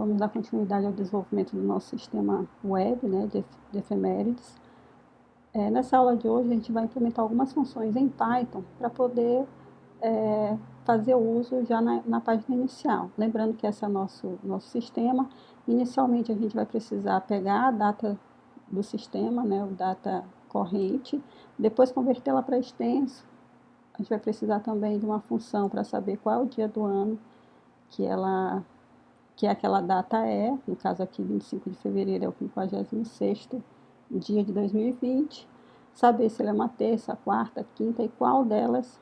vamos dar continuidade ao desenvolvimento do nosso sistema web, né, de efemérides. Nessa aula de hoje, a gente vai implementar algumas funções em Python para poder fazer uso já na página inicial. Lembrando que esse é o nosso sistema. Inicialmente, a gente vai precisar pegar a data do sistema, né, o data corrente, depois convertê-la para extenso. A gente vai precisar também de uma função para saber qual é o dia do ano que aquela data no caso aqui 25 de fevereiro é o 56º dia de 2020, saber se ele é uma terça, quarta, quinta e qual delas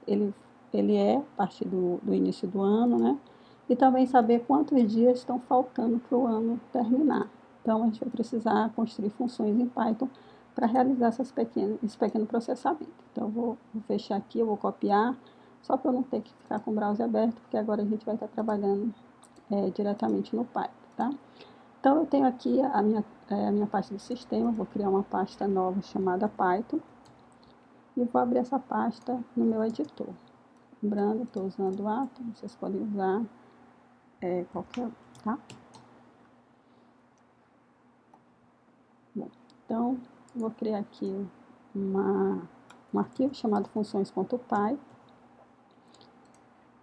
ele é a partir do início do ano, né? E também saber quantos dias estão faltando para o ano terminar. Então, a gente vai precisar construir funções em Python para realizar esse pequeno processamento. Então, eu vou fechar aqui, eu vou copiar, só para eu não ter que ficar com o browser aberto, porque agora a gente vai estar trabalhando diretamente no Python, tá? Então, eu tenho aqui a minha pasta do sistema, vou criar uma pasta nova chamada Python, e vou abrir essa pasta no meu editor. Lembrando, estou usando o Atom, vocês podem usar qualquer um, tá? Bom, então, vou criar aqui um arquivo chamado funções.py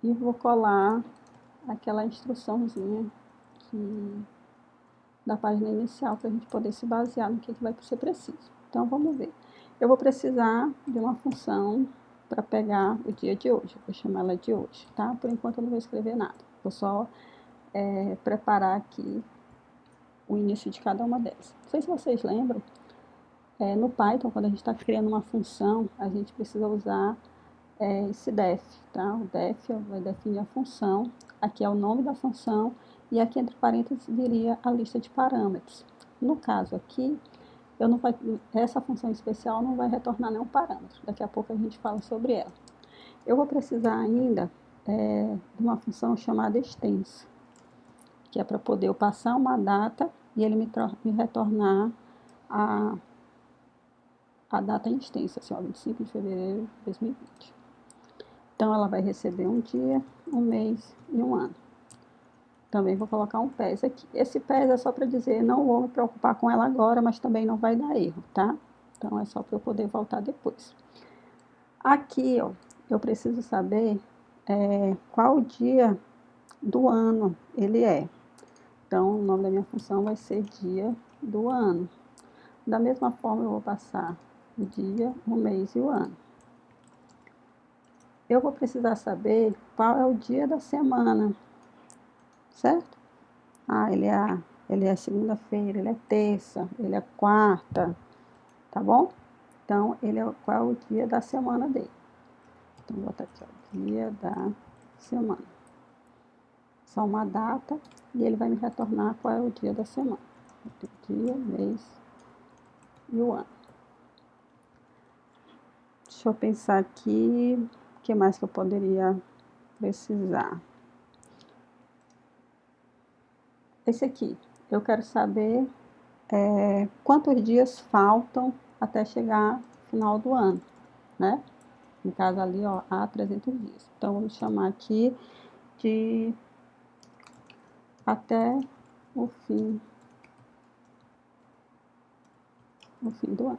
e vou colar aquela instruçãozinha da página inicial para a gente poder se basear no que vai ser preciso. Então, vamos ver. Eu vou precisar de uma função para pegar o dia de hoje. Vou chamar ela de hoje, tá? Por enquanto, eu não vou escrever nada. Vou só preparar aqui o início de cada uma delas. Não sei se vocês lembram, no Python, quando a gente está criando uma função, a gente precisa usar esse def, tá? O def vai definir a função, aqui é o nome da função, e aqui entre parênteses viria a lista de parâmetros. No caso aqui, essa função especial não vai retornar nenhum parâmetro, daqui a pouco a gente fala sobre ela. Eu vou precisar ainda de uma função chamada extenso, que é para poder eu passar uma data e ele me retornar a data em extenso, assim, ó, 25 de fevereiro de 2020. Então, ela vai receber um dia, um mês e um ano. Também vou colocar um PES aqui. Esse PES é só para dizer, não vou me preocupar com ela agora, mas também não vai dar erro, tá? Então, é só para eu poder voltar depois. Aqui, ó, eu preciso saber qual dia do ano ele é. Então, o nome da minha função vai ser dia do ano. Da mesma forma, eu vou passar o dia, o mês e o ano. Eu vou precisar saber qual é o dia da semana, certo? Ele é segunda-feira, ele é terça, ele é quarta, tá bom? Então, qual é o dia da semana dele? Então, vou botar aqui, ó, dia da semana. Só uma data e ele vai me retornar qual é o dia da semana. O dia, mês e o ano. Deixa eu pensar aqui, o que mais que eu poderia precisar. Esse aqui, eu quero saber quantos dias faltam até chegar no final do ano, né? No caso ali, ó, há 300 dias. Então, vamos chamar aqui de até o fim do ano.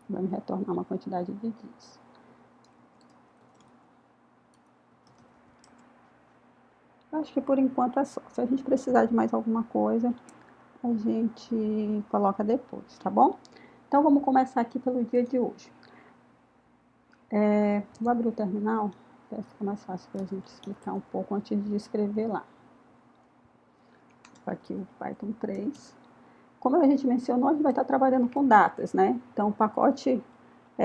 Vai me retornar uma quantidade de dias. Acho que por enquanto é só. Se a gente precisar de mais alguma coisa, a gente coloca depois, tá bom? Então, vamos começar aqui pelo dia de hoje. Vou abrir o terminal, para ficar mais fácil para a gente explicar um pouco antes de escrever lá. Aqui o Python 3. Como a gente mencionou, a gente vai estar trabalhando com datas, né? Então, o pacote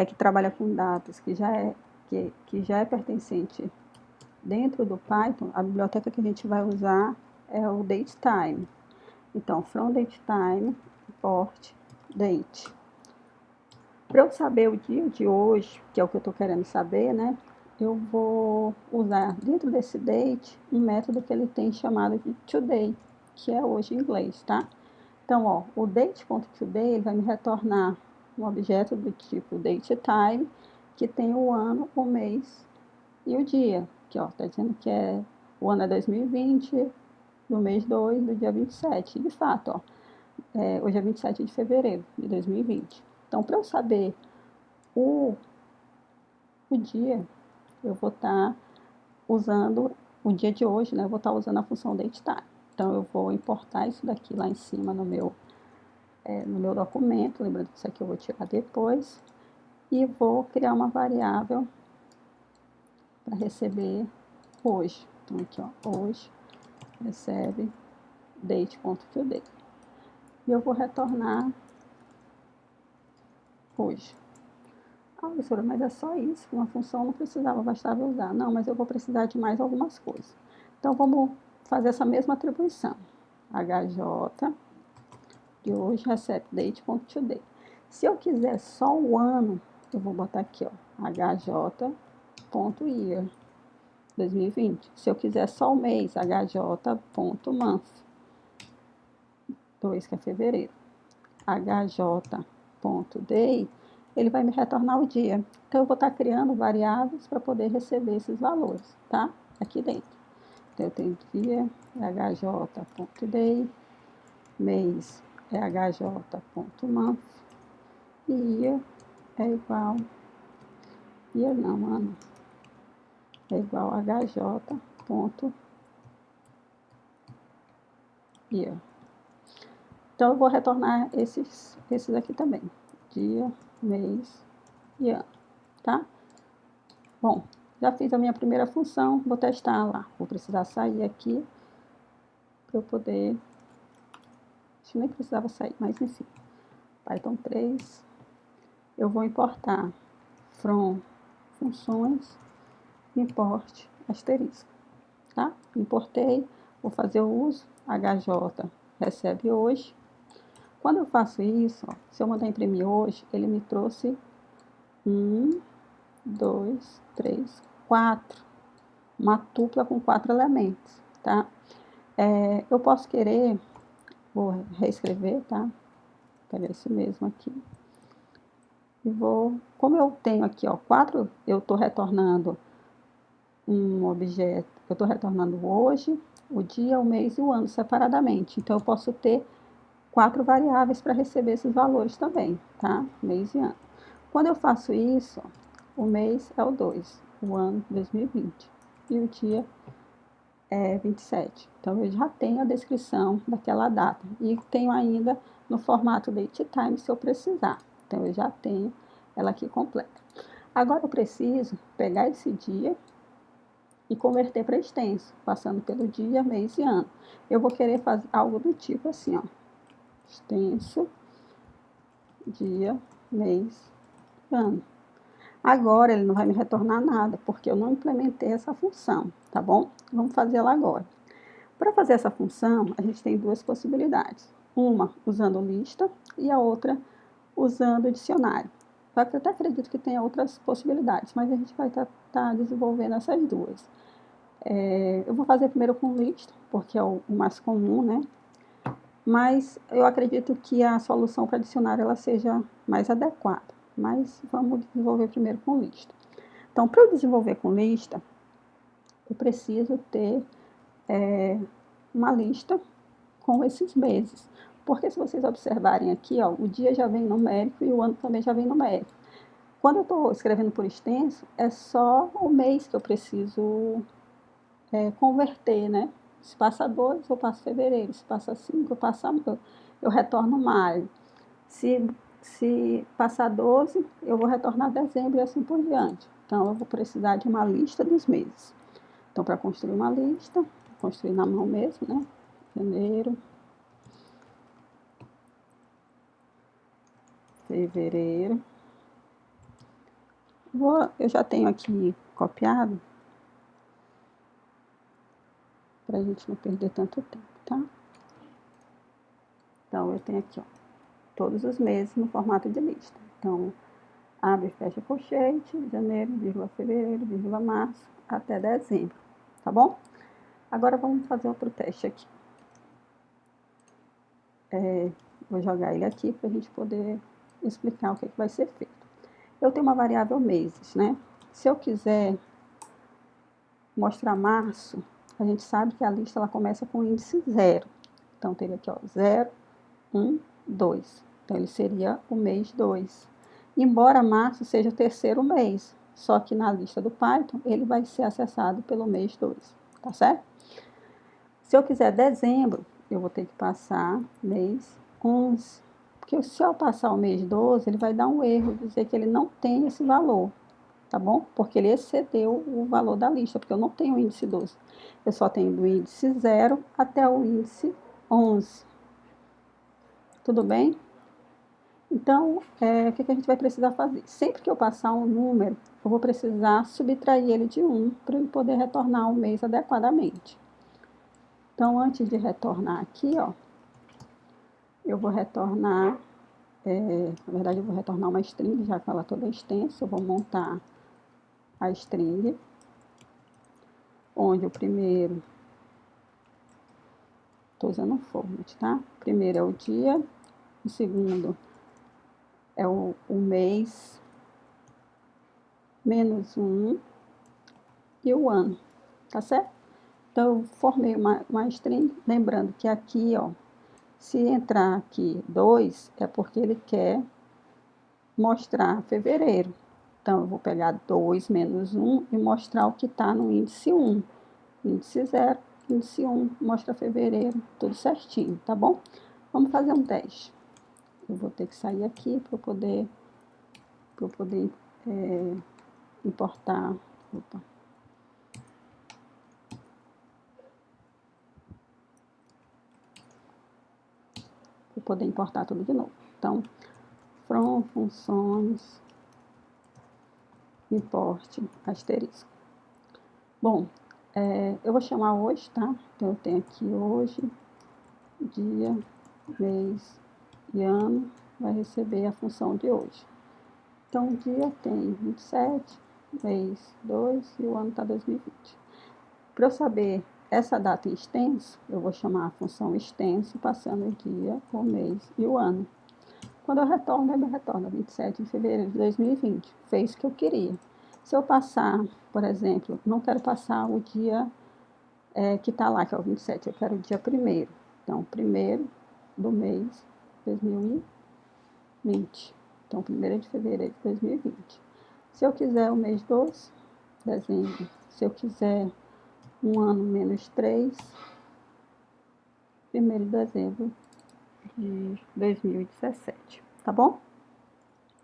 que trabalha com datas, que já é pertencente dentro do Python, a biblioteca que a gente vai usar é o datetime. Então, from datetime, import date. Para eu saber o dia de hoje, que é o que eu estou querendo saber, né? Eu vou usar dentro desse date um método que ele tem chamado de today, que é hoje em inglês, tá? Então, ó, o date.today ele vai me retornar um objeto do tipo datetime, que tem o ano, o mês e o dia. Aqui, ó, tá dizendo que o ano é 2020, do mês 2, do dia 27. De fato, ó, hoje é 27 de fevereiro de 2020. Então, para eu saber o dia, eu vou estar usando o dia de hoje, né? Eu vou estar usando a função datetime. Então, eu vou importar isso daqui lá em cima no meu documento, lembrando que isso aqui eu vou tirar depois, e vou criar uma variável para receber hoje. Então, aqui, ó, hoje recebe date.today. E eu vou retornar hoje. Ah, professora, mas é só isso? Uma função não precisava, bastava usar. Não, mas eu vou precisar de mais algumas coisas. Então, vamos fazer essa mesma atribuição. HJ de hoje recebe date.today. Se eu quiser só o ano, eu vou botar aqui, ó, hj.year 2020. Se eu quiser só o mês, hj.month 2, que é fevereiro. hj.day, ele vai me retornar o dia. Então, eu vou estar criando variáveis para poder receber esses valores, tá? Aqui dentro. Então, eu tenho dia, hj.day, mês é hj.month, e year é igual, year não, ano, é igual a hj.year. Então, eu vou retornar esses aqui também, dia, mês e ano, tá? Bom, já fiz a minha primeira função, vou testar lá. Vou precisar sair aqui para eu poder... Acho que nem precisava sair, mas enfim. Python 3, eu vou importar from funções, import asterisco, tá? Importei, vou fazer o uso, HJ recebe hoje. Quando eu faço isso, ó, se eu mandar imprimir hoje, ele me trouxe 1, 2, 3, 4. Uma tupla com 4 elementos, tá? Eu posso querer, vou reescrever, tá? Vou pegar esse mesmo aqui. E vou, como eu tenho aqui, ó, 4, eu estou retornando um objeto, eu estou retornando hoje, o dia, o mês e o ano separadamente. Então, eu posso ter 4 variáveis para receber esses valores também, tá? Mês e ano. Quando eu faço isso, o mês é o 2, o ano 2020, e o dia é 27. Então, eu já tenho a descrição daquela data. E tenho ainda no formato datetime, se eu precisar. Então, eu já tenho ela aqui completa. Agora, eu preciso pegar esse dia e converter para extenso, passando pelo dia, mês e ano. Eu vou querer fazer algo do tipo assim, ó. Extenso, dia, mês, ano. Agora, ele não vai me retornar nada, porque eu não implementei essa função, tá bom? Vamos fazer ela agora. Para fazer essa função, a gente tem duas possibilidades. Uma usando lista e a outra usando dicionário. Eu até acredito que tenha outras possibilidades, mas a gente vai estar desenvolvendo essas duas. Eu vou fazer primeiro com lista, porque é o mais comum, né? Mas eu acredito que a solução para dicionário ela seja mais adequada. Mas vamos desenvolver primeiro com lista. Então, para eu desenvolver com lista, eu preciso ter uma lista com esses meses. Porque se vocês observarem aqui, ó, o dia já vem numérico e o ano também já vem numérico. Quando eu estou escrevendo por extenso, é só o mês que eu preciso converter, né? Se passa 2, eu passo fevereiro. Se passa 5, eu retorno maio. Se passar 12, eu vou retornar dezembro e assim por diante. Então, eu vou precisar de uma lista dos meses. Então, para construir uma lista, vou construir na mão mesmo, né? Janeiro, fevereiro. Eu já tenho aqui copiado, para a gente não perder tanto tempo, tá? Então, eu tenho aqui, ó, todos os meses no formato de lista. Então, abre e fecha colchete, janeiro, vírgula fevereiro, vírgula março, até dezembro, tá bom? Agora, vamos fazer outro teste aqui. Vou jogar ele aqui para a gente poder explicar o que vai ser feito. Eu tenho uma variável meses, né? Se eu quiser mostrar março, a gente sabe que a lista ela começa com o índice 0. Então, teria aqui, ó, 0, 1, 2. Então, ele seria o mês 2. Embora março seja o terceiro mês, só que na lista do Python, ele vai ser acessado pelo mês 2, tá certo? Se eu quiser dezembro, eu vou ter que passar mês 11. Porque se eu passar o mês 12, ele vai dar um erro, dizer que ele não tem esse valor, tá bom? Porque ele excedeu o valor da lista, porque eu não tenho o índice 12. Eu só tenho do índice 0 até o índice 11. Tudo bem? Então, o que a gente vai precisar fazer? Sempre que eu passar um número, eu vou precisar subtrair ele de 1 para ele poder retornar o mês adequadamente. Então, antes de retornar aqui, ó, eu vou retornar, na verdade, eu vou retornar uma string, já que ela é toda extensa, eu vou montar a string, onde o primeiro, estou usando um format, tá? O primeiro é o dia, o segundo é o mês, menos 1 e o ano, tá certo? Então, eu formei uma string, lembrando que aqui, ó, se entrar aqui 2, é porque ele quer mostrar fevereiro. Então, eu vou pegar 2 menos 1 e mostrar o que está no índice 1. Índice 0, índice 1, mostra fevereiro, tudo certinho, tá bom? Vamos fazer um teste. Eu vou ter que sair aqui para eu poder importar. Opa. Para poder importar tudo de novo. Então, from funções, import asterisco. Bom, eu vou chamar hoje, tá? Então, eu tenho aqui hoje, dia, mês e ano, vai receber a função de hoje. Então, o dia tem 27, mês 2 e o ano está 2020. Para eu saber essa data em extenso, eu vou chamar a função extenso, passando o dia, o mês e o ano. Quando eu retorno, ele retorna 27 de fevereiro de 2020. Fez o que eu queria. Se eu passar, por exemplo, não quero passar o dia que está lá, que é o 27, eu quero o dia 1º. Então, 1º do mês 2020. Então, 1º de fevereiro de 2020. Se eu quiser o mês 12, dezembro. Se eu quiser um ano menos 3, 1º de dezembro de 2017. Tá bom?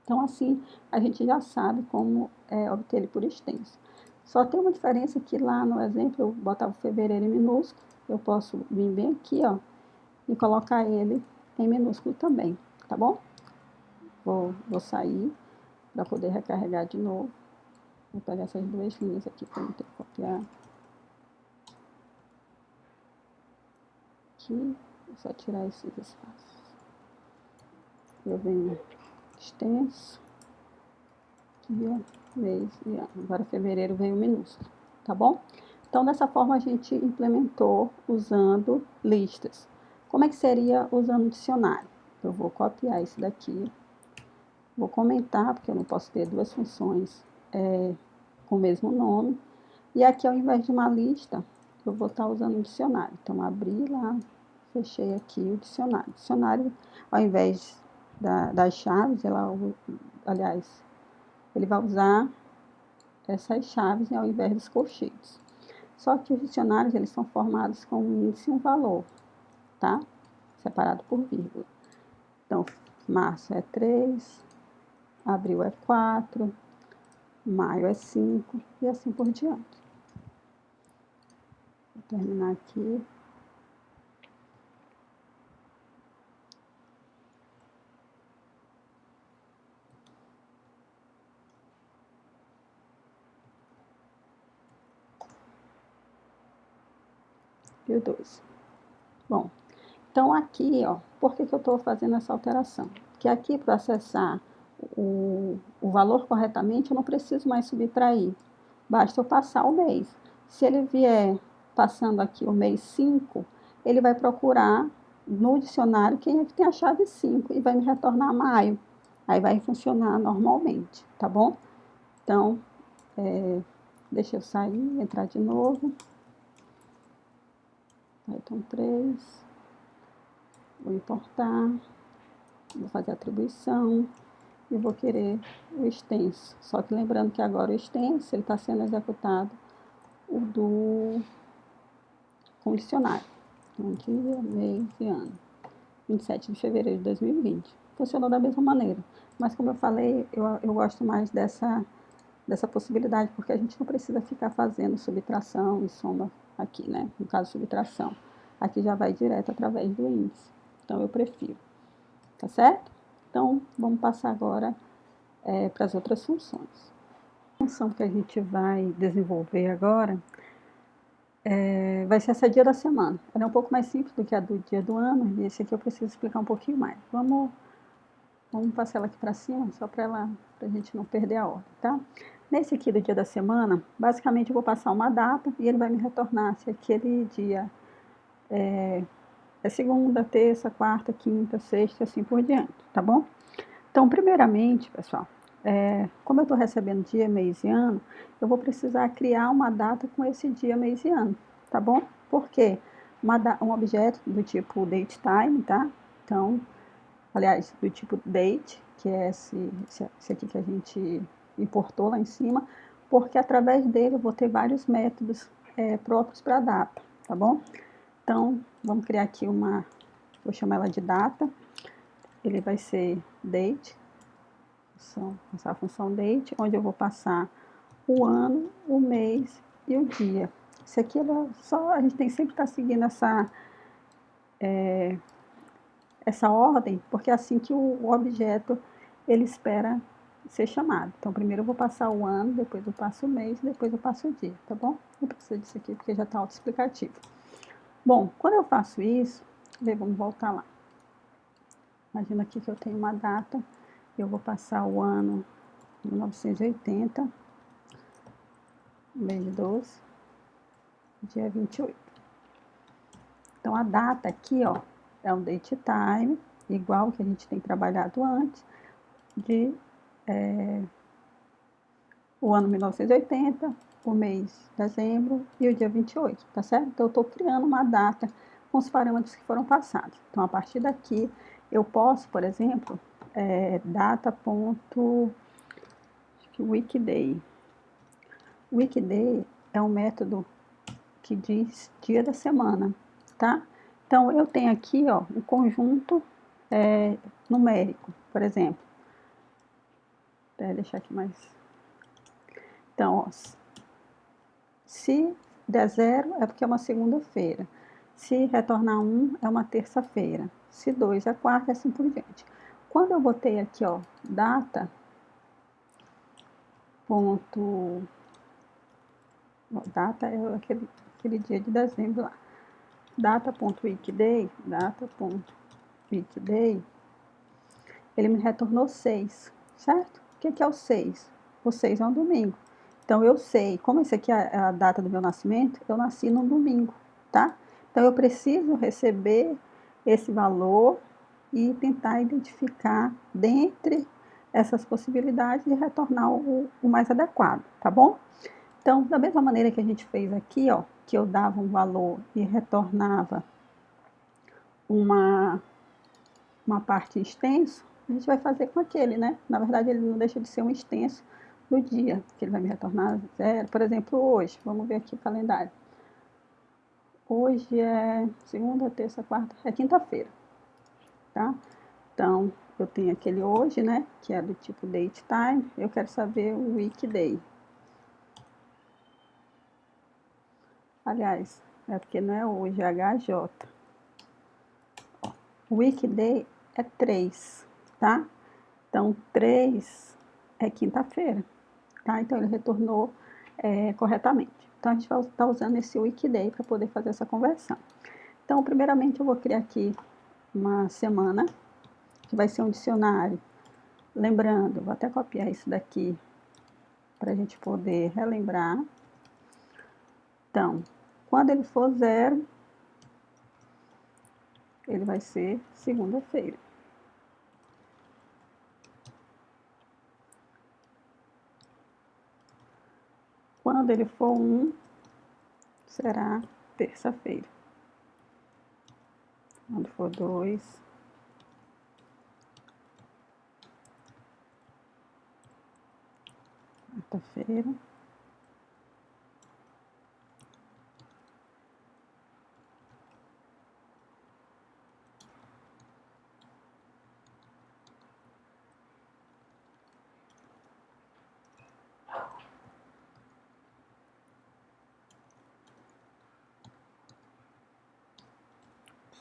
Então, assim, a gente já sabe como obter ele por extenso. Só tem uma diferença que lá no exemplo eu botava o fevereiro em minúsculo. Eu posso vir bem aqui, ó, e colocar ele em minúsculo também, tá bom? Vou sair para poder recarregar de novo. Vou pegar essas duas linhas aqui para não ter que copiar. Aqui, vou só tirar esses espaços. Eu venho extenso, dia, mês e ano. Agora fevereiro veio minúsculo, tá bom? Então, dessa forma, a gente implementou usando listas. Como é que seria usando dicionário? Eu vou copiar isso daqui, vou comentar, porque eu não posso ter duas funções com o mesmo nome. E aqui, ao invés de uma lista, eu vou estar usando um dicionário. Então, abri lá, fechei aqui o dicionário. O dicionário, ao invés das chaves, ele vai usar essas chaves ao invés dos colchetes. Só que os dicionários, eles são formados com um índice e um valor, tá? Separado por vírgula. Então, março é 3, abril é 4, maio é 5 e assim por diante. Vou terminar aqui. E o 12. Bom, então aqui, ó, por que eu estou fazendo essa alteração? Porque aqui, para acessar o valor corretamente, eu não preciso mais subtrair. Basta eu passar o mês. Se ele vier passando aqui o mês 5, ele vai procurar no dicionário quem é que tem a chave 5 e vai me retornar maio. Aí vai funcionar normalmente, tá bom? Então, deixa eu sair, entrar de novo. Python 3, vou importar, vou fazer a atribuição e vou querer o extenso. Só que lembrando que agora o extenso, ele está sendo executado o do condicionário. Então, dia, mês e ano. 27 de fevereiro de 2020. Funcionou da mesma maneira. Mas, como eu falei, eu gosto mais dessa possibilidade, porque a gente não precisa ficar fazendo subtração e soma aqui, né? No caso, subtração. Aqui já vai direto através do índice. Então, eu prefiro. Tá certo? Então, vamos passar agora para as outras funções. A função que a gente vai desenvolver agora vai ser essa dia da semana. Ela é um pouco mais simples do que a do dia do ano, e esse aqui eu preciso explicar um pouquinho mais. Vamos passar ela aqui para cima, só para a gente não perder a ordem, tá? Nesse aqui do dia da semana, basicamente eu vou passar uma data e ele vai me retornar se aquele dia é segunda, terça, quarta, quinta, sexta e assim por diante, tá bom? Então, primeiramente, pessoal, como eu estou recebendo dia, mês e ano, eu vou precisar criar uma data com esse dia, mês e ano, tá bom? Por quê? Um objeto do tipo datetime, tá? Então, aliás, do tipo date, que é esse aqui que a gente importou lá em cima, porque através dele eu vou ter vários métodos próprios para data, tá bom? Então, vamos criar aqui vou chamar ela de data, ele vai ser date, a função date, onde eu vou passar o ano, o mês e o dia. Isso aqui a gente tem sempre que estar seguindo essa ordem, porque é assim que o objeto ele espera ser chamado. Então, primeiro eu vou passar o ano, depois eu passo o mês, depois eu passo o dia, tá bom? Não precisa disso aqui porque já está autoexplicativo. Bom, quando eu faço isso, vamos voltar lá. Imagina aqui que eu tenho uma data, eu vou passar o ano 1980, mês de 12, dia 28. Então, a data aqui, ó, é um date time, igual que a gente tem trabalhado antes, de o ano 1980, o mês de dezembro e o dia 28, tá certo? Então, eu estou criando uma data com os parâmetros que foram passados. Então, a partir daqui, eu posso, por exemplo, data.weekday. Weekday é um método que diz dia da semana, tá? Então, eu tenho aqui, ó, um conjunto numérico, por exemplo. Vou deixar aqui mais. Então, ó, se der 0 é porque é uma segunda-feira. Se retornar 1 é uma terça-feira. Se 2 é quarta, e assim por diante. Quando eu botei aqui, ó, data, data é aquele dia de dezembro lá. Data.weekday, ele me retornou 6, certo? O que é o 6? O 6 é um domingo. Então, eu sei, como esse aqui é a data do meu nascimento, eu nasci no domingo, tá? Então, eu preciso receber esse valor e tentar identificar dentre essas possibilidades e retornar o mais adequado, tá bom? Então, da mesma maneira que a gente fez aqui, ó, que eu dava um valor e retornava uma parte extenso, a gente vai fazer com aquele, né? Na verdade, ele não deixa de ser um extenso do dia, que ele vai me retornar 0. Por exemplo, hoje, vamos ver aqui o calendário. Hoje é segunda, terça, quarta, é quinta-feira, tá? Então, eu tenho aquele hoje, né? Que é do tipo date time. Eu quero saber o weekday. Aliás, é porque não é hoje, é HJ. O weekday é 3, tá? Então, 3 é quinta-feira, tá? Então, ele retornou corretamente. Então, a gente vai estar usando esse weekday para poder fazer essa conversão. Então, primeiramente, eu vou criar aqui uma semana, que vai ser um dicionário. Lembrando, vou até copiar isso daqui para a gente poder relembrar. Então, quando ele for 0, ele vai ser segunda-feira. Quando ele for 1, será terça-feira. Quando for 2, quarta-feira.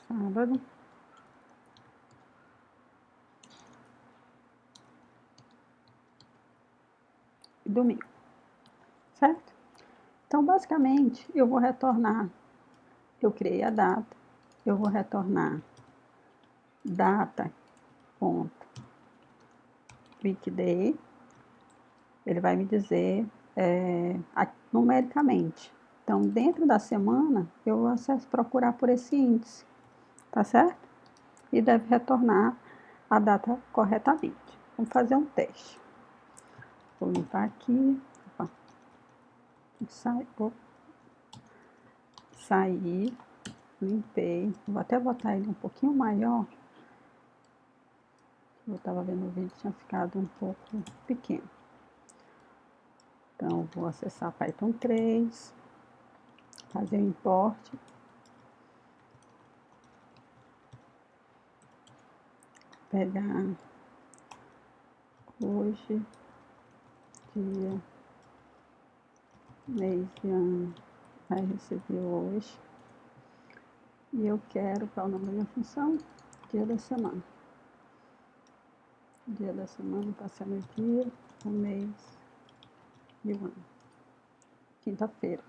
Sábado. E domingo. Certo? Então, basicamente, eu vou retornar. Eu criei a data. Eu vou retornar data, ponto, weekday. Ele vai me dizer numericamente. Então, dentro da semana, eu vou procurar por esse índice, tá certo? E deve retornar a data corretamente. Vamos fazer um teste. Vou limpar aqui. Sair, limpei. Vou até botar ele um pouquinho maior. Eu estava vendo o vídeo, tinha ficado um pouco pequeno. Então, vou acessar Python 3, fazer o import. Pegar hoje, dia, mês e ano, vai receber hoje. E eu quero, qual é o nome da minha função? Dia da semana. Dia da semana, passando o dia, o mês e o ano. Quinta-feira.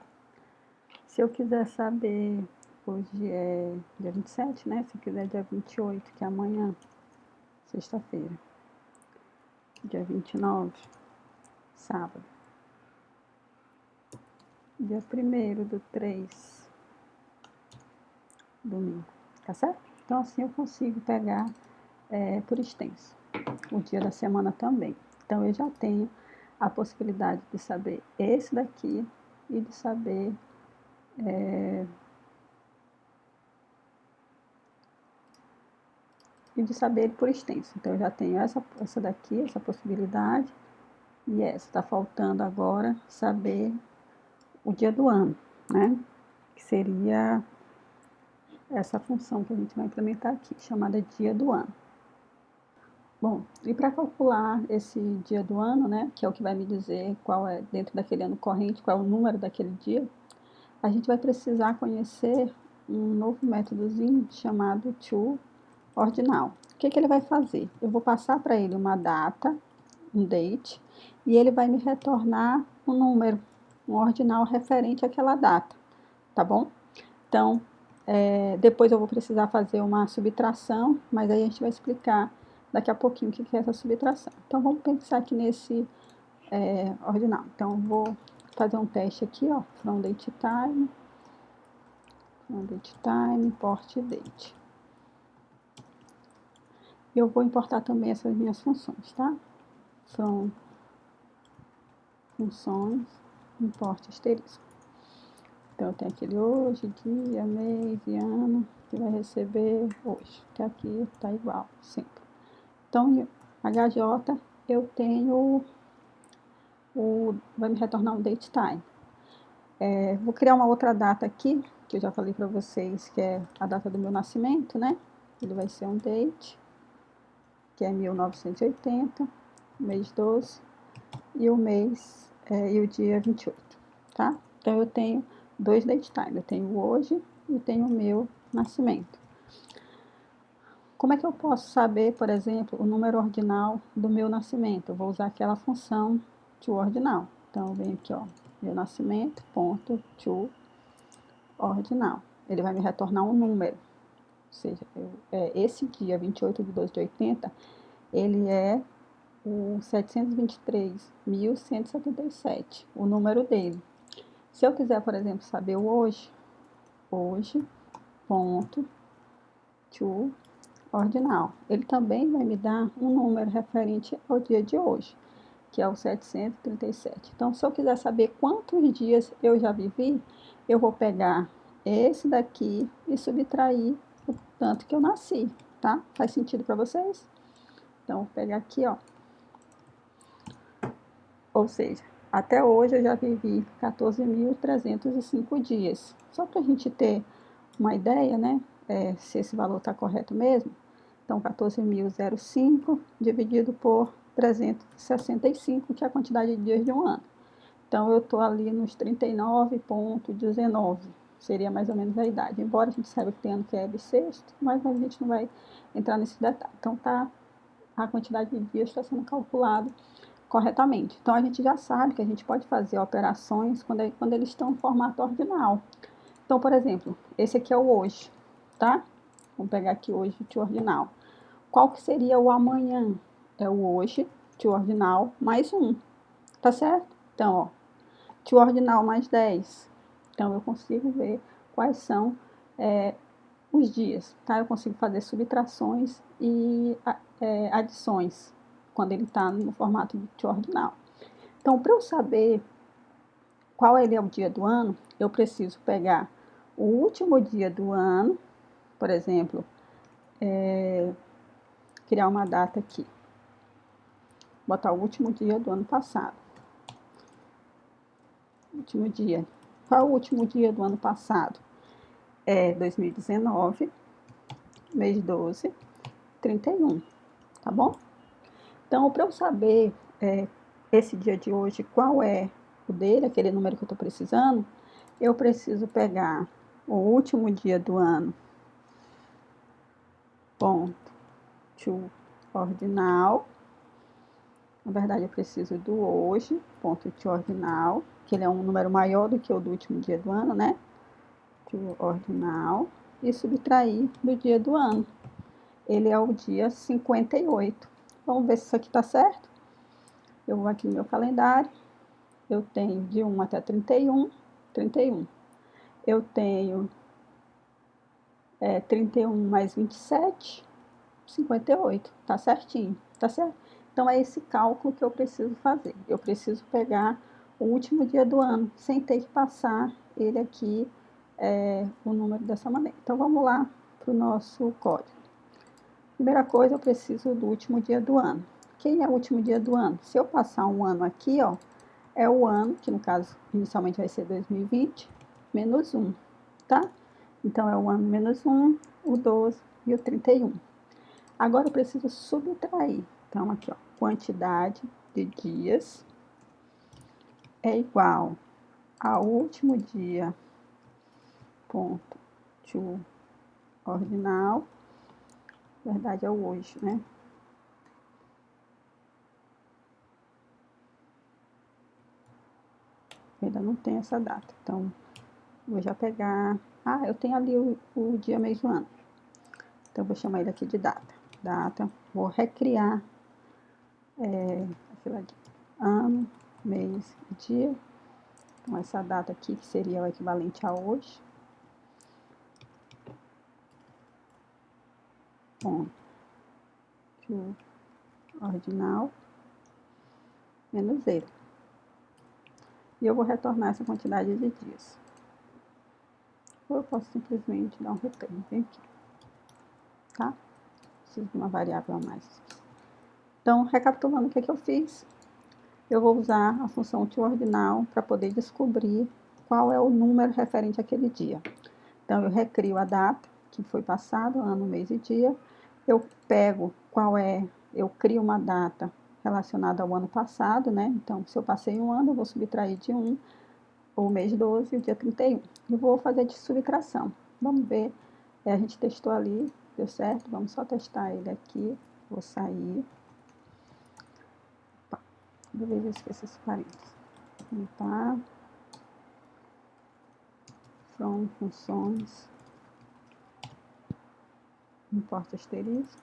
Se eu quiser saber, hoje é dia 27, né? Se eu quiser dia 28, que é amanhã, sexta-feira. Dia 29, sábado. Dia 1º/3, domingo. Tá certo? Então, assim eu consigo pegar por extenso o dia da semana também. Então, eu já tenho a possibilidade de saber esse daqui e de saber ele por extenso. Então, eu já tenho essa daqui, essa possibilidade, e essa. Está faltando agora saber o dia do ano, né? Que seria essa função que a gente vai implementar aqui, chamada dia do ano. Bom, e para calcular esse dia do ano, né, que é o que vai me dizer qual é, dentro daquele ano corrente, qual é o número daquele dia, a gente vai precisar conhecer um novo métodozinho chamado toOrdinal. O que ele vai fazer? Eu vou passar para ele uma data, um date, e ele vai me retornar um número, um ordinal referente àquela data, tá bom? Então, depois eu vou precisar fazer uma subtração, mas aí a gente vai explicar daqui a pouquinho o que é essa subtração. Então, vamos pensar aqui nesse ordinal. Então, vou fazer um teste aqui, ó, from datetime, import date. Eu vou importar também essas minhas funções, tá? From funções, import asterisco. Então, eu tenho aquele hoje, dia, mês e ano, que vai receber hoje, que aqui tá igual, sempre. Então, HJ, eu tenho vai me retornar um date time. Vou criar uma outra data aqui, que eu já falei para vocês, que é a data do meu nascimento, né? Ele vai ser um date, que é 1980, mês 12, e o mês, e o dia 28, tá? Então, eu tenho dois date time, eu tenho hoje e tenho o meu nascimento. Como é que eu posso saber, por exemplo, o número ordinal do meu nascimento? Eu vou usar aquela função toOrdinal. Então, eu venho aqui, ó, meu nascimento, ponto, toOrdinal. Ele vai me retornar um número. Ou seja, esse dia, 28/12/80, ele é o 723.177, o número dele. Se eu quiser, por exemplo, saber o hoje, ponto, toOrdinal. Ele também vai me dar um número referente ao dia de hoje, que é o 737. Então, se eu quiser saber quantos dias eu já vivi, eu vou pegar esse daqui e subtrair tanto que eu nasci, tá? Faz sentido para vocês? Então, vou pegar aqui, ó. Ou seja, até hoje eu já vivi 14.305 dias. Só para a gente ter uma ideia, né? Se esse valor está correto mesmo. Então, 14.005 dividido por 365, que é a quantidade de dias de um ano. Então, eu estou ali nos 39,19, seria mais ou menos a idade. Embora a gente saiba que tem ano que é bissexto, mas a gente não vai entrar nesse detalhe. Então, a quantidade de dias está sendo calculado corretamente. Então, a gente já sabe que a gente pode fazer operações quando eles estão em formato ordinal. Então, por exemplo, esse aqui é o hoje, tá? Vamos pegar aqui hoje o tio ordinal. Qual que seria o amanhã? É o hoje, tio ordinal, mais 1, tá certo? Então, ó, tio ordinal mais 10. Então, eu consigo ver quais são os dias, tá? Eu consigo fazer subtrações e adições quando ele está no formato de tio ordinal. Então, para eu saber qual ele é o dia do ano, eu preciso pegar o último dia do ano, por exemplo, criar uma data aqui, botar o último dia do ano passado. Último dia. Qual é o último dia do ano passado? É 2019, mês 12, 31, tá bom? Então, para eu saber esse dia de hoje, qual é o dele, aquele número que eu estou precisando, eu preciso pegar o último dia do ano, ponto, to ordinal. Na verdade, eu preciso do hoje, ponto to ordinal, que ele é um número maior do que o do último dia do ano, né? To ordinal, e subtrair do dia do ano. Ele é o dia 58. Vamos ver se isso aqui está certo? Eu vou aqui no meu calendário. Eu tenho de 1 até 31. Eu tenho 31 mais 27, 58. Tá certinho, tá certo? Então, é esse cálculo que eu preciso fazer. Eu preciso pegar o último dia do ano, sem ter que passar ele aqui, o número dessa maneira. Então, vamos lá para o nosso código. Primeira coisa, eu preciso do último dia do ano. Quem é o último dia do ano? Se eu passar um ano aqui, ó, é o ano, que no caso inicialmente vai ser 2020, menos 1, tá? Então, é o ano menos 1, o 12 e o 31. Agora, eu preciso subtrair. Então, aqui, ó, quantidade de dias é igual ao último dia, ponto, to ordinal, na verdade é o hoje, né? Ainda não tem essa data, então, vou já pegar... Ah, eu tenho ali o dia, mês do ano. Então, vou chamar ele aqui de data. Data, vou recriar ano, mês e dia. Então, essa data aqui, que seria o equivalente a hoje. Ponto. Ordinal. Menos ele. E eu vou retornar essa quantidade de dias. Ou eu posso simplesmente dar um retorno. Vem aqui. Tá? Preciso de uma variável a mais. Então, recapitulando o que eu fiz, eu vou usar a função toOrdinal para poder descobrir qual é o número referente àquele dia. Então, eu recrio a data que foi passado, ano, mês e dia. Eu pego eu crio uma data relacionada ao ano passado, né? Então, se eu passei um ano, eu vou subtrair de 1, o mês 12 e o dia 31. E vou fazer de subtração. Vamos ver, a gente testou ali, deu certo? Vamos só testar ele aqui. Vou sair. Toda vez eu esqueço esse parênteses. Limpar. From funções. Importa asterisco.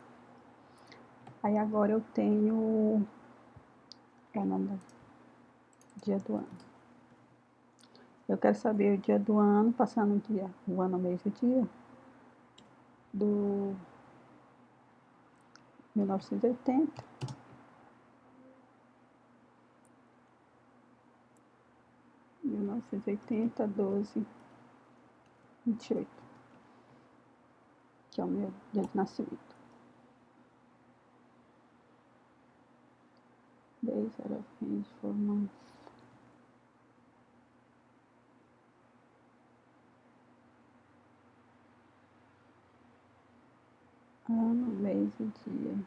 Aí agora eu tenho o nome do dia do ano. Eu quero saber o dia do ano, passando o ano, mês e dia, do 1980. 1980, 12, 28. que é o meu dia de nascimento. Days out of range for months. Ano, mês e dia.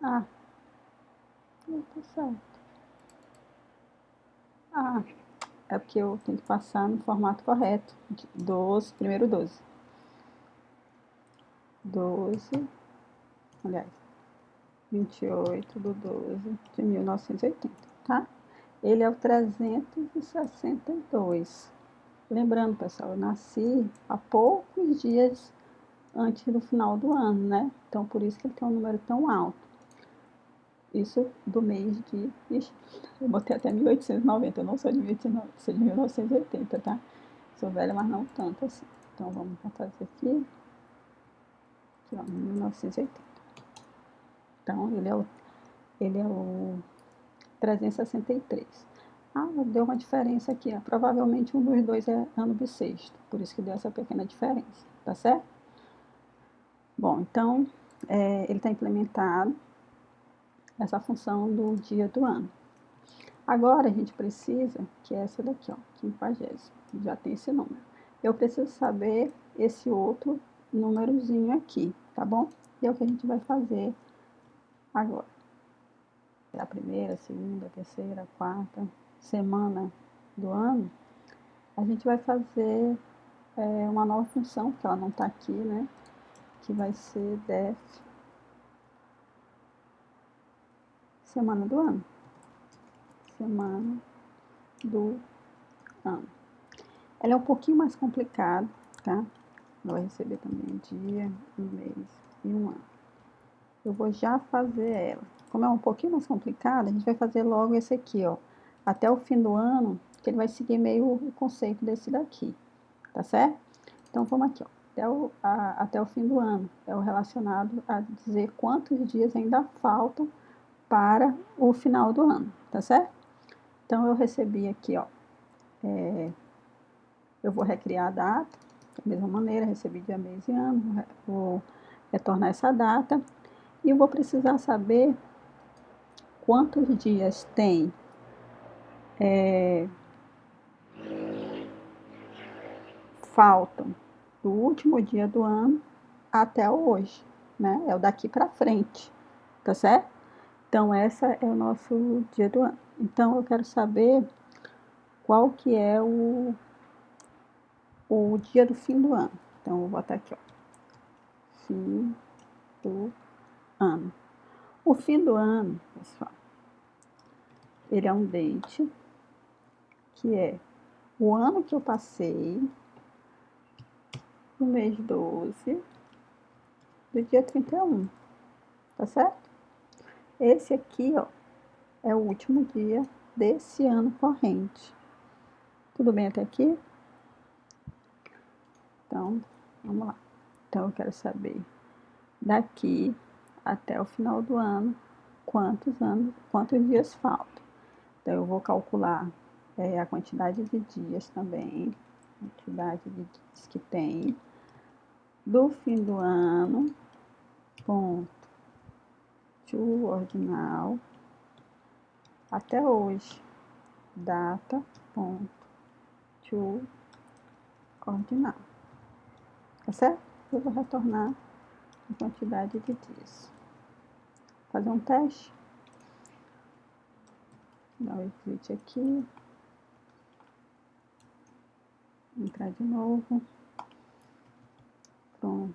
Ah, não tá certo. Ah, é porque eu tenho que passar no formato correto. Primeiro 12. 12, aliás, 28/12/1980, tá? Ele é o 362. Lembrando, pessoal, eu nasci há poucos dias antes do final do ano, né? Então, por isso que ele tem um número tão alto. Isso do mês de... Ixi, eu botei até 1890, eu não sou de 1890, sou de 1980, tá? Sou velha, mas não tanto assim. Então, vamos fazer aqui. Aqui, ó, 1980. Então, ele é o 363. Ah, deu uma diferença aqui, ó. Provavelmente um dos dois é ano bissexto, por isso que deu essa pequena diferença, tá certo? Bom, então, ele está implementado essa função do dia do ano. Agora, a gente precisa, que é essa daqui, ó, 50º, já tem esse número. Eu preciso saber esse outro númerozinho aqui, tá bom? E é o que a gente vai fazer agora. É a primeira, segunda, terceira, quarta semana do ano. A gente vai fazer uma nova função, que ela não está aqui, né? Que vai ser def semana do ano. Semana do ano. Ela é um pouquinho mais complicada, tá? Vai receber também um dia, um mês e um ano. Eu vou já fazer ela. Como é um pouquinho mais complicada, a gente vai fazer logo esse aqui, ó. Até o fim do ano, que ele vai seguir meio o conceito desse daqui, tá certo? Então, vamos aqui, ó. Até o fim do ano. É o relacionado a dizer quantos dias ainda faltam para o final do ano, tá certo? Então, eu recebi aqui, ó. Eu vou recriar a data, da mesma maneira, recebi dia, mês e ano. Vou retornar essa data. E eu vou precisar saber quantos dias tem faltam do último dia do ano até hoje, né? É o daqui para frente, tá certo? Então, essa é o nosso dia do ano. Então, eu quero saber qual que é o dia do fim do ano. Então, eu vou botar aqui, ó. Fim do ano. O fim do ano, pessoal, ele é um date, que é o ano que eu passei, no mês 12, do dia 31, tá certo? Esse aqui, ó, é o último dia desse ano corrente. Tudo bem até aqui? Então, vamos lá. Então, eu quero saber daqui até o final do ano, quantos dias faltam. Então, eu vou calcular a quantidade de dias também, quantidade de dias que tem do fim do ano, ponto, to ordinal, até hoje, data, ponto, to ordinal. Tá certo? Eu vou retornar a quantidade de dias. Fazer um teste. Dar o exit aqui. Entrar de novo. Pronto.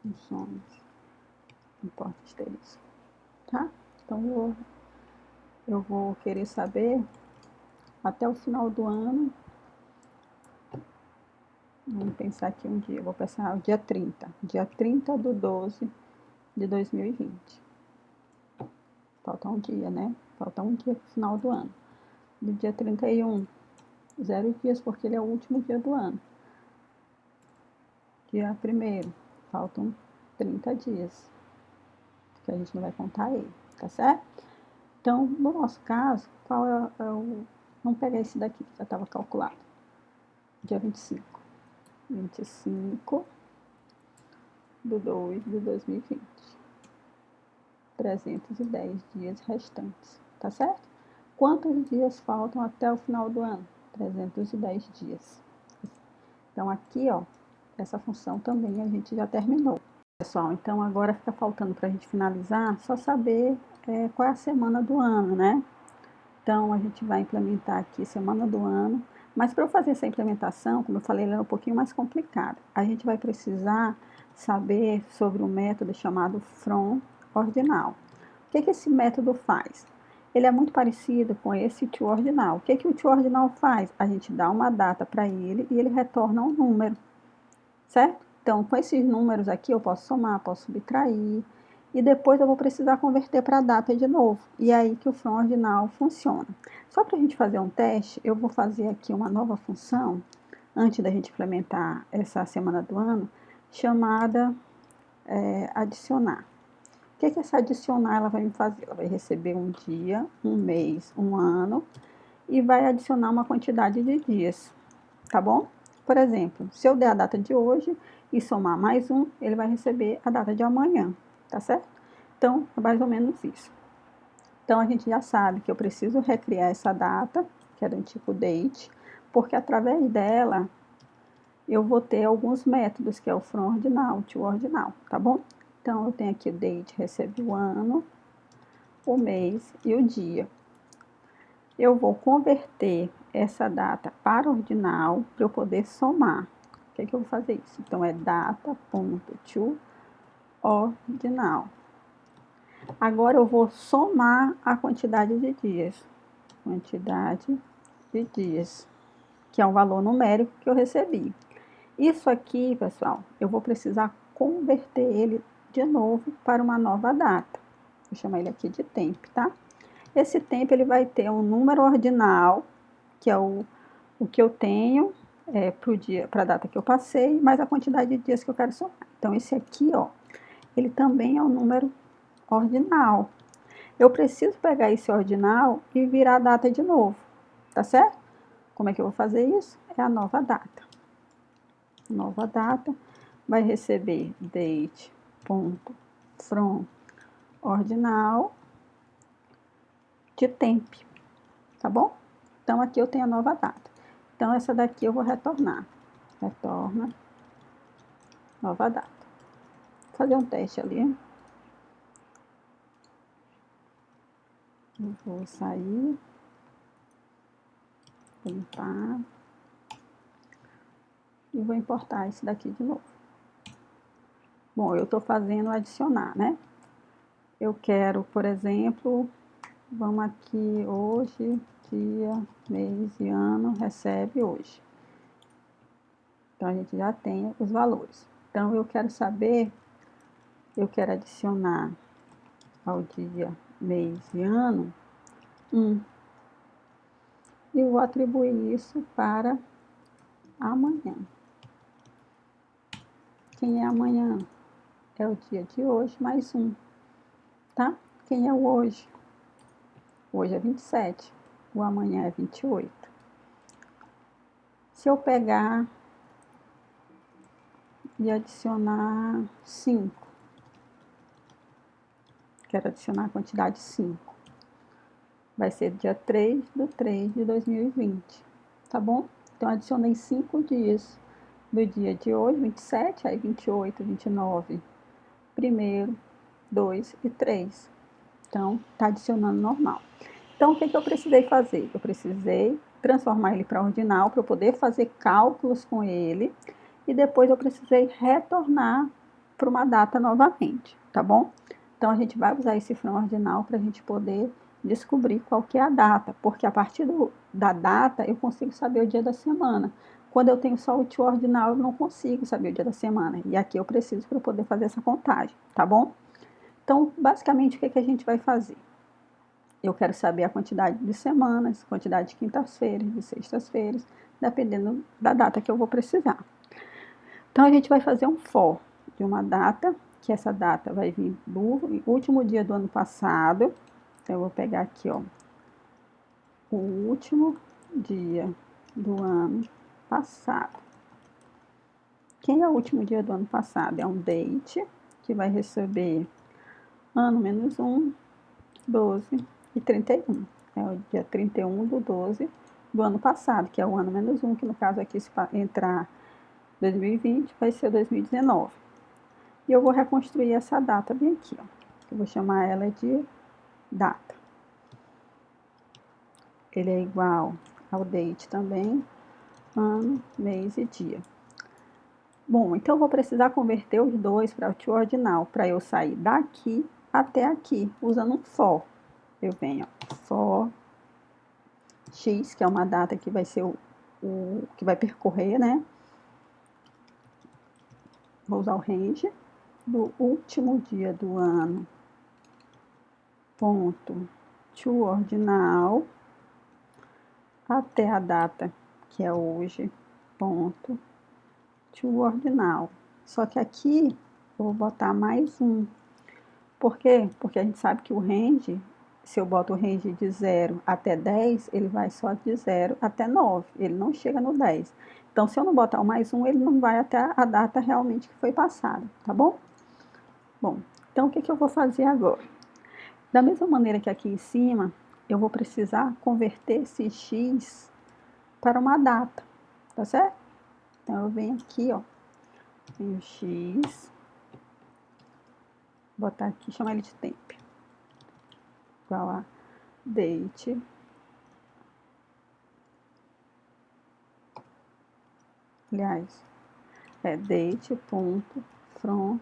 Funções. Importa asterisco. Tá? Então, eu vou querer saber até o final do ano. Vamos pensar aqui um dia. Eu vou pensar o dia 30. Dia 30/12/2020. Falta um dia, né? falta um dia para o final do ano. Do dia 31, 0 dias, porque ele é o último dia do ano. Dia 1º, faltam 30 dias, que a gente não vai contar ele, tá certo? Então, no nosso caso, qual é o... Vamos pegar esse daqui, que já estava calculado. Dia 25. 25 de 2 de 2020. 310 dias restantes, tá certo? Quantos dias faltam até o final do ano? 310 dias. Então, aqui, ó, essa função também a gente já terminou. Pessoal, então agora fica faltando para a gente finalizar, só saber qual é a semana do ano, né? Então, a gente vai implementar aqui semana do ano, mas para eu fazer essa implementação, como eu falei, ela é um pouquinho mais complicada. A gente vai precisar saber sobre um método chamado from ordinal. O que esse método faz? Ele é muito parecido com esse toOrdinal. O que o toOrdinal faz? A gente dá uma data para ele e ele retorna um número, certo? Então, com esses números aqui, eu posso somar, posso subtrair, e depois eu vou precisar converter para a data de novo. E é aí que o from ordinal funciona. Só para a gente fazer um teste, eu vou fazer aqui uma nova função, antes da gente implementar essa semana do ano, chamada adicionar. O que essa adicionar ela vai me fazer? Ela vai receber um dia, um mês, um ano, e vai adicionar uma quantidade de dias, tá bom? Por exemplo, se eu der a data de hoje e somar mais um, ele vai receber a data de amanhã, tá certo? Então, é mais ou menos isso. Então, a gente já sabe que eu preciso recriar essa data, que é do tipo date, porque através dela eu vou ter alguns métodos, que é o from ordinal, o toOrdinal, tá bom? Então, eu tenho aqui o date, recebe o ano, o mês e o dia. Eu vou converter essa data para ordinal para eu poder somar. O que eu vou fazer isso? Então, é data.toOrdinal. Agora, eu vou somar a quantidade de dias. Quantidade de dias, que é um valor numérico que eu recebi. Isso aqui, pessoal, eu vou precisar converter ele de novo para uma nova data. Vou chamar ele aqui de temp, tá? Esse tempo ele vai ter um número ordinal, que é o que eu tenho para a data que eu passei, mais a quantidade de dias que eu quero somar. Então, esse aqui, ó, ele também é um número ordinal. Eu preciso pegar esse ordinal e virar a data de novo, tá certo? Como é que eu vou fazer isso? É a nova data. Nova data vai receber date.from ordinal de temp, tá bom? Então, aqui eu tenho a nova data. Então, essa daqui eu vou retornar. Retorna nova data. Vou fazer um teste ali. Eu vou sair. Limpar. E vou importar esse daqui de novo. Bom, eu estou fazendo adicionar, né? Eu quero, por exemplo, vamos aqui hoje, dia, mês e ano, recebe hoje. Então, a gente já tem os valores. Então, eu quero saber, eu quero adicionar ao dia, mês e ano, 1. E vou atribuir isso para amanhã. Quem é amanhã? É o dia de hoje, mais 1, tá? Quem é o hoje? Hoje é 27, o amanhã é 28. Se eu pegar e adicionar 5, quero adicionar a quantidade 5, vai ser dia 3 de 3 de 2020, tá bom? Então, adicionei 5 dias do dia de hoje, 27, aí 28, 29, 1º, 2 e 3. Então, tá adicionando normal. Então, o que eu precisei fazer? Eu precisei transformar ele para ordinal, para eu poder fazer cálculos com ele, e depois eu precisei retornar para uma data novamente, tá bom? Então, a gente vai usar esse from ordinal para a gente poder descobrir qual que é a data, porque a partir da data eu consigo saber o dia da semana. Quando eu tenho só o toOrdinal, eu não consigo saber o dia da semana, e aqui eu preciso para eu poder fazer essa contagem, tá bom? Então, basicamente, o que a gente vai fazer? eu quero saber a quantidade de semanas, quantidade de quintas-feiras, de sextas-feiras, dependendo da data que eu vou precisar. Então, a gente vai fazer um for de uma data, que essa data vai vir do último dia do ano passado. Então, eu vou pegar aqui, ó, o último dia do ano passado. Quem é o último dia do ano passado? É um date, que vai receber ano menos 1, 12 e 31. É o dia 31 do 12 do ano passado, que é o ano menos 1, que no caso aqui, se entrar 2020, vai ser 2019. E eu vou reconstruir essa data bem aqui, ó. Eu vou chamar ela de data. Ele é igual ao date também, ano, mês e dia. Bom, então eu vou precisar converter os dois para o to ordinal, para eu sair daqui até aqui, usando um for. Eu venho, ó, for x, que é uma data que vai ser o que vai percorrer, né? Vou usar o range do último dia do ano, ponto, to ordinal, até a data, que é hoje, ponto, to ordinal. Só que aqui eu vou botar mais um. Por quê? Porque a gente sabe que o range, se eu boto o range de 0 até 10, ele vai só de 0 até 9, ele não chega no 10. Então, se eu não botar o mais um, ele não vai até a data realmente que foi passada, tá bom? Bom, então o que eu vou fazer agora? Da mesma maneira que aqui em cima, eu vou precisar converter esse x para uma data, tá certo? Então, eu venho aqui, ó, tenho x, botar aqui, chamar ele de tempo, igual a date, aliás, date, ponto, from,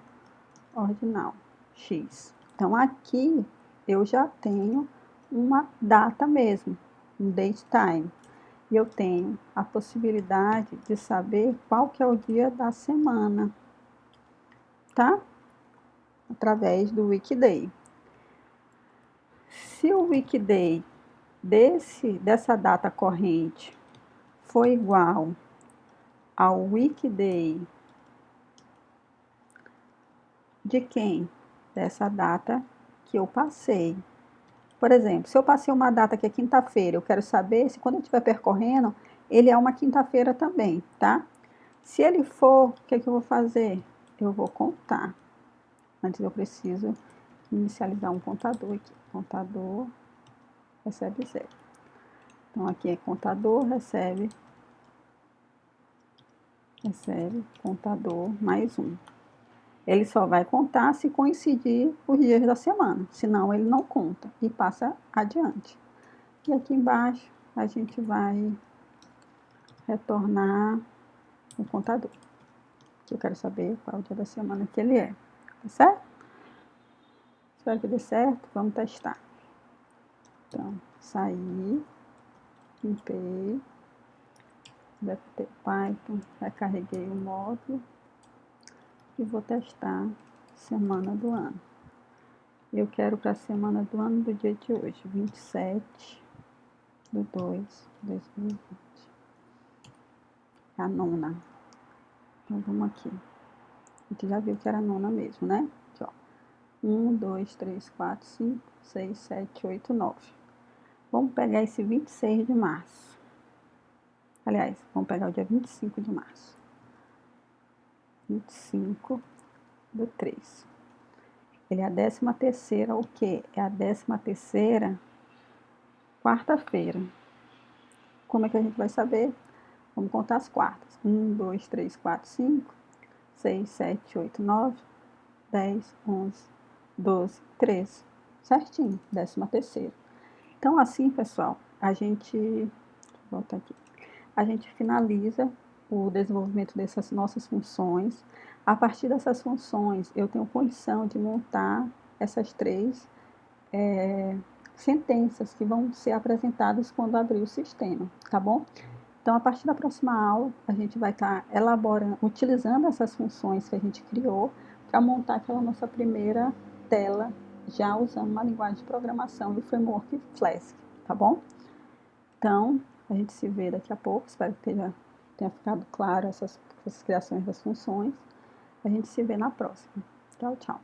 ordinal, x. Então, aqui eu já tenho uma data mesmo, um date time. E eu tenho a possibilidade de saber qual que é o dia da semana, tá? Através do weekday. Se o weekday dessa data corrente for igual ao weekday de quem? Dessa data que eu passei. Por exemplo, se eu passei uma data que é quinta-feira, eu quero saber se quando eu estiver percorrendo, ele é uma quinta-feira também, tá? Se ele for, o que eu vou fazer? Eu vou contar. Antes eu preciso inicializar um contador aqui. Contador recebe 0. Então, aqui é contador recebe contador mais 1. Ele só vai contar se coincidir os dias da semana, senão ele não conta e passa adiante. E aqui embaixo a gente vai retornar o contador, que eu quero saber qual é o dia da semana que ele é, tá certo? Espero que dê certo, vamos testar. Então, saí, limpei, deve ter Python, recarreguei o módulo e vou testar semana do ano. Eu quero para a semana do ano do dia de hoje, 27/2/2020. A nona. Então, vamos aqui. A gente já viu que era a nona mesmo, né? Aqui, ó. 1, 2, 3, 4, 5, 6, 7, 8, 9. Vamos pegar esse 26 de março. Aliás, vamos pegar o dia 25 de março. 25/3. Ele é a 13ª, o quê? É a 13ª quarta-feira. Como é que a gente vai saber? Vamos contar as quartas. 1, 2, 3, 4, 5, 6, 7, 8, 9, 10, 11, 12, 13. Certinho, 13ª. Então, assim, pessoal, a gente finaliza o desenvolvimento dessas nossas funções. A partir dessas funções, eu tenho condição de montar essas 3 sentenças que vão ser apresentadas quando abrir o sistema, tá bom? Então, a partir da próxima aula, a gente vai estar elaborando, utilizando essas funções que a gente criou para montar aquela nossa primeira tela já usando uma linguagem de programação e o framework Flask, tá bom? Então, a gente se vê daqui a pouco, espero que tenha ficado claro essas criações das funções. A gente se vê na próxima. Tchau, tchau.